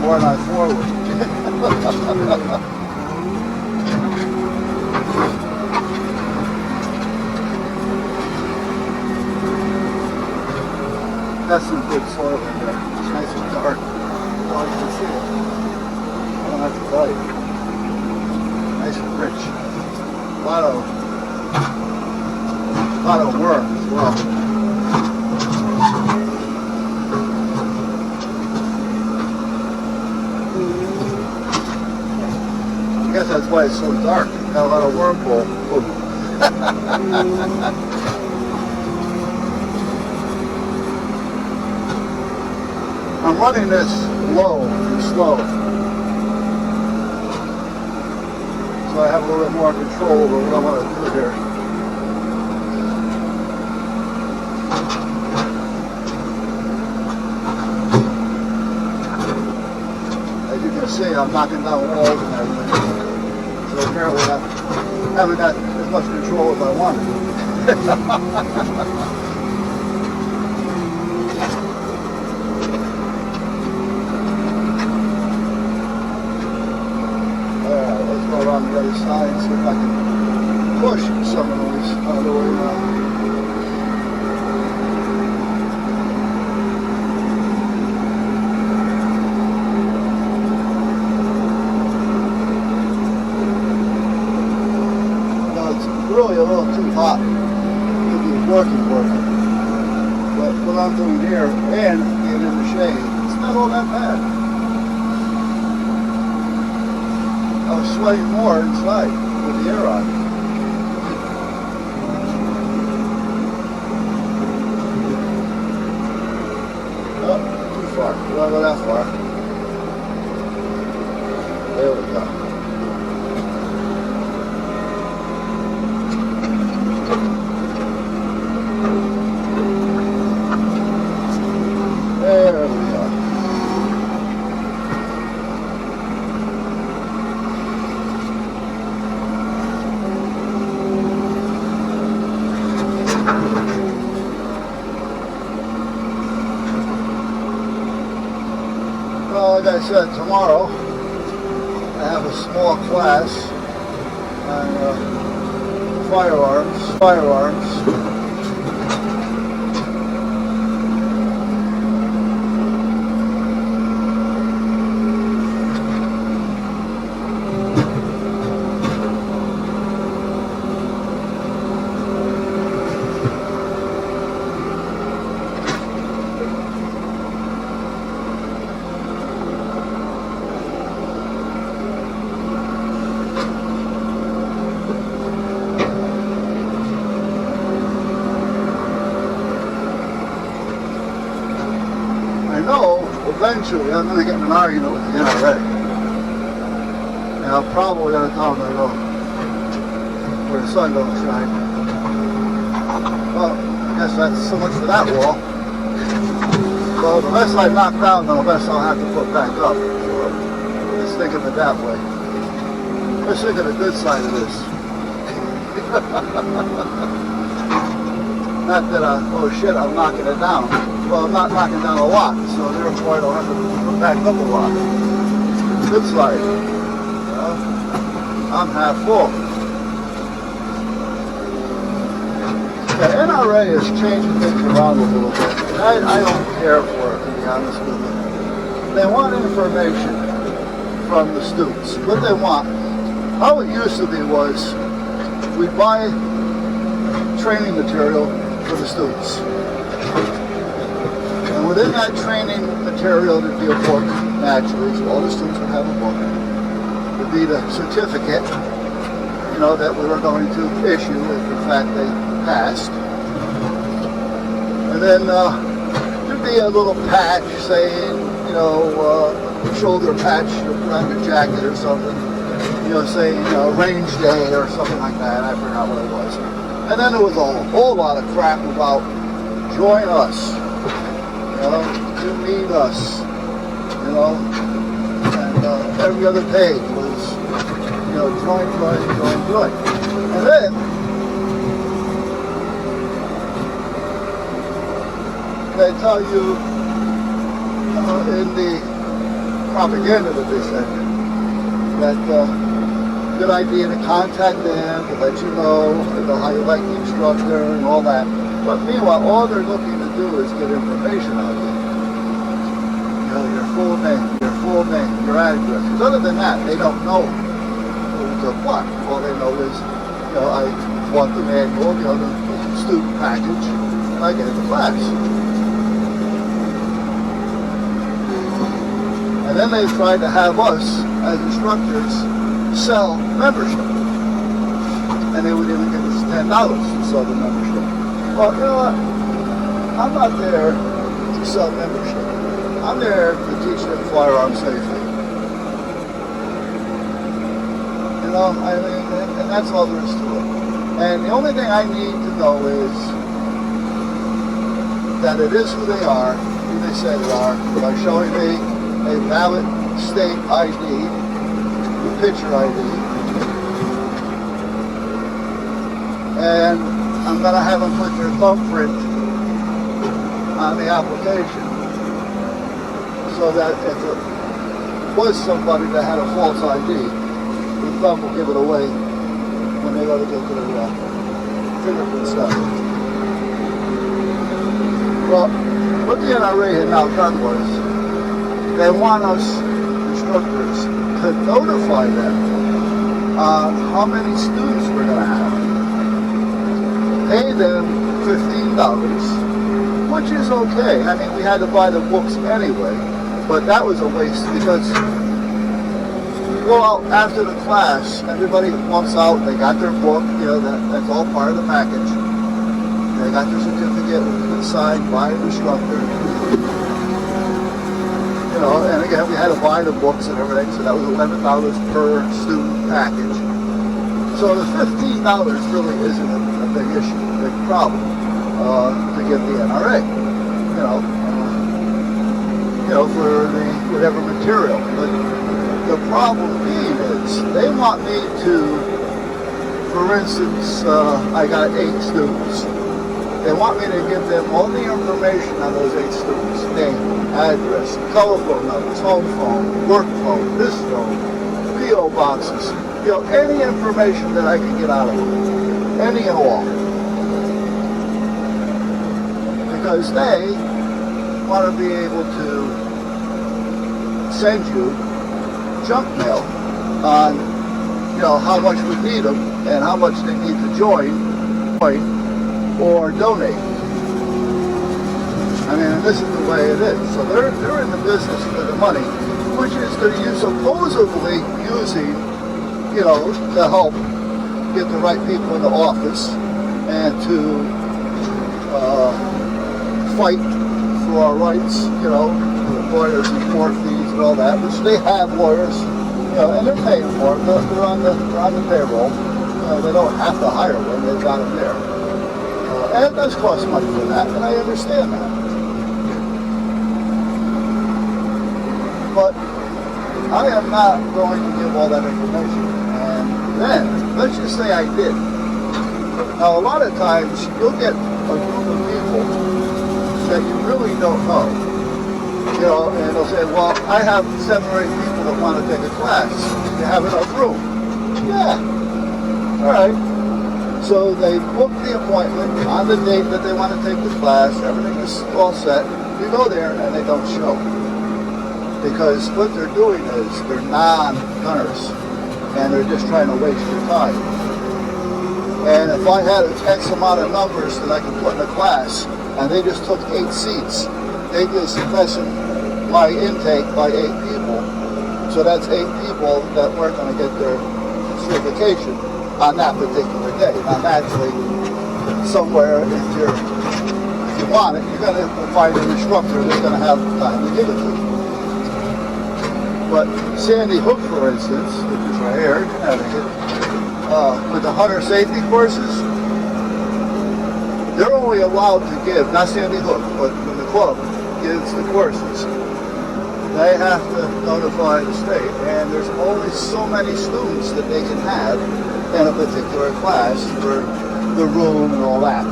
weren't I forward? That's some good soil in there. It's nice and dark. Oh, you can see it. I don't have to tell you. Nice and rich. A lot of worm as well. I guess that's why it's so dark. It's got a lot of worm pull. I'm running this low and slow, so I have a little bit more control over what I want to do here. As you can see, I'm knocking down walls and everything, so apparently I haven't got as much control as I wanted. On the other side, see if I can push some of these out of the way now. Now it's really a little too hot to be working. But what I'm doing here and being in the shade, it's not all that bad. I was sweating more inside with the air on. Oh, too far. We don't go that far. There we go. There we go. Well, like I said, tomorrow I have a small class on firearms. I know eventually I'm going to get in an argument with the NRA. And I'm probably going to tell them to go where the sun don't shine. Well, I guess that's so much for that wall. So the less I knock down, the less I'll have to put back up. So just think of it that way. Let's think of the good side of this. Not that oh shit, I'm knocking it down. Well, I'm not knocking down a lot, so therefore I don't have to put back up a lot. Good side. I'm half full. The NRA is changing things around a little bit. I don't care for it, to be honest with you. They want information from the students. What they want, how it used to be was, we'd buy training material for the students. And within that training material there'd be a book, naturally, so all the students would have a book. There'd be the certificate, you know, that we were going to issue if in fact they passed. And then there'd be a little patch saying, you know, shoulder patch around your jacket or something, you know, saying range day or something like that. I forgot what it was. And then there was a whole lot of crap about join us, you know, you need us, you know, and every other page was, you know, join. And then they tell you in the propaganda that they send you. That good idea to contact them, to let you know how you like the instructor and all that. But meanwhile, all they're looking to do is get information out of you. You know, your full name, your address. Because other than that, they don't know who to what. All they know is, you know, I want the manual, you know, the student package, and I get the class. And then they tried to have us, as instructors, sell membership. And they would even give us $10 to sell the membership. Well, you know what? I'm not there to sell membership. I'm there to teach them firearm safety. You know, I mean, and that's all there is to it. And the only thing I need to know is that it is who they are, who they say they are, by showing me a valid state ID, the picture ID, and I'm going to have them put their thumbprint on the application so that if it was somebody that had a false ID, the thumb will give it away when they go to get their fingerprint stuff. Well, what the NRA had now done was they want us instructors to notify them on how many students we're going to have. Pay them $15, which is okay. I mean, we had to buy the books anyway, but that was a waste because we go out after the class, everybody walks out, they got their book, you know, that's all part of the package. They got their certificate, which has been signed by an instructor. You know, and again, we had to buy the books and everything, so that was $11 per student package. So the $15 really isn't a big issue, a big problem to get the NRA, you know, for the whatever material. But the problem being is they want me to, for instance, I got 8 students. They want me to give them all the information on those 8 students: name, address, telephone numbers, home phone, work phone, this phone, P.O. boxes, you know, any information that I can get out of them, any and all. Because they want to be able to send you junk mail on, you know, how much we need them and how much they need to join or donate. I mean, and this is the way it is. So they're in the business for the money, which is that you're supposedly using, you know, to help get the right people in the office and to fight for our rights, you know, lawyers and court fees and all that, which they have lawyers, you know, and they're paying for it. They're on the payroll. They don't have to hire one. They've got them there. And it does cost money for that, and I understand that. But I am not going to give all that information. And then, let's just say I did. Now, a lot of times, you'll get a group of people that you really don't know. You know, and they'll say, well, I have 7 or 8 people that want to take a class. You have enough room? Yeah. All right. So they book the appointment on the date that they want to take the class. Everything is all set. You go there and they don't show. Because what they're doing is they're non-gunners. And they're just trying to waste your time. And if I had X amount of numbers that I could put in a class, and they just took 8 seats, they just lessen my intake by 8 people. So that's 8 people that weren't going to get their certification on that particular day. Now naturally, somewhere if you want it, you're going to find an instructor that's going to have time to give it to you. But Sandy Hook, for instance, which is right here in Connecticut, with the hunter safety courses, they're only allowed to give, not Sandy Hook, but when the club gives the courses, they have to notify the state, and there's only so many students that they can have in a particular class for the room and all that.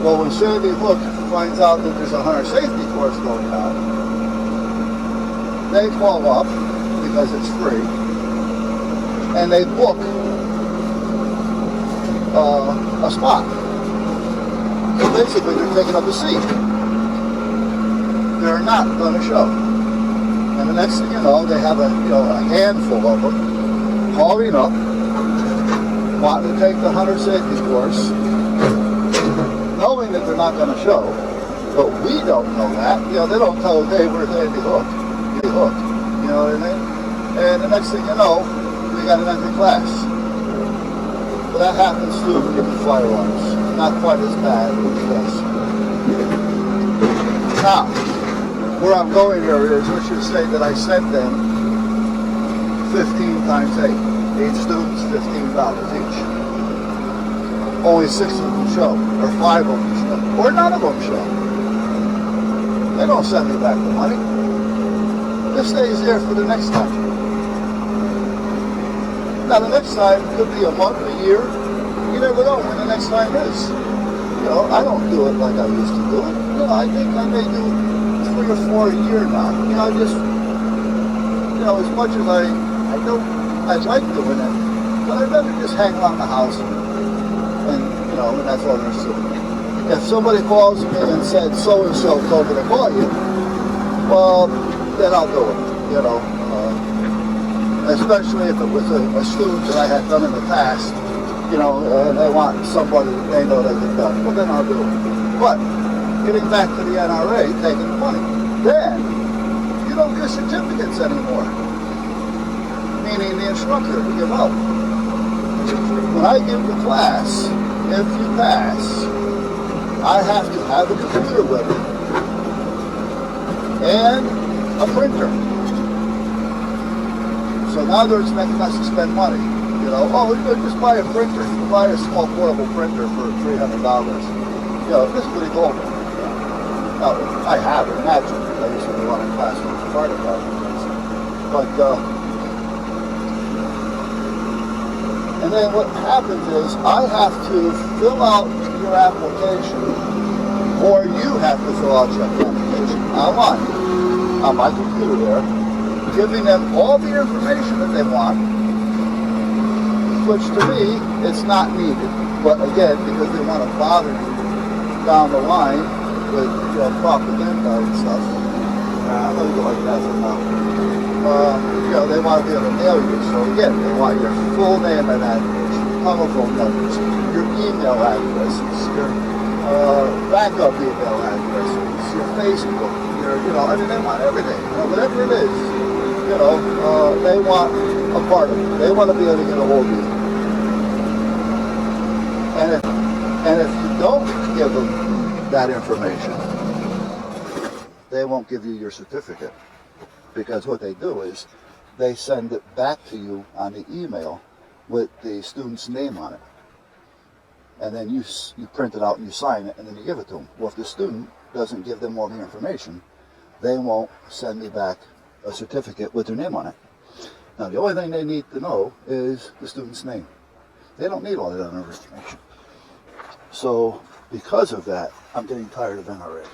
Well, when Sandy Hook finds out that there's a hunter safety course going on, they call up because it's free, and they book a spot. So basically, they're taking up a seat. They're not going to show. And the next thing you know, they have a handful of them calling up, wanting to take the hunter safety course, knowing that they're not going to show. But we don't know that. They don't tell us, hey, we're there, be hooked. Be hooked. You know what I mean? And the next thing you know, we got an empty class. But that happens too with the firearms. Not quite as bad with this. Now, where I'm going here is, let's just say that I sent them 15 times 8. 8 students, $15 each. Only 6 of them show, or 5 of them show, or none of them show. They don't send me back the money. This stays there for the next time. Now the next time could be a month, a year. You never know when the next time is. I don't do it like I used to do it. I think I may do 3 or 4 a year now. I just, as much as I like doing it, but I'd rather just hang around the house and that's all there's to it. If somebody calls me and said so-and-so told me to call you, well, then I'll do it, especially if it was a student that I had done in the past, and they want somebody that they know they can done, well, then I'll do it. But getting back to the NRA, taking the money, then you don't get certificates anymore, meaning the instructor will give out. When I give the class, if you pass, I have to have a computer with me and a printer. So now they're expecting us to spend money. Just buy a printer. Buy a small portable printer for $300. This is pretty cool. Now, I have it, naturally. I used to be running classes with the fire department. But, and then what happens is I have to fill out your application, or you have to fill out your application online on my computer there, giving them all the information that they want, which to me, it's not needed. But again, because they want to bother you down the line with propaganda and stuff, I'm going to go like that for now. They want to be able to nail you. So again, they want your full name and address, your telephone numbers, your email addresses, your backup email addresses, your Facebook, they want everything. Whatever it is, they want a part of it. They want to be able to get a hold of you. And if you don't give them that information, they won't give you your certificate. Because what they do is they send it back to you on the email with the student's name on it. And then you print it out and you sign it and then you give it to them. Well, if the student doesn't give them all the information, they won't send me back a certificate with their name on it. Now, the only thing they need to know is the student's name. They don't need all that other information. So, because of that, I'm getting tired of NRA.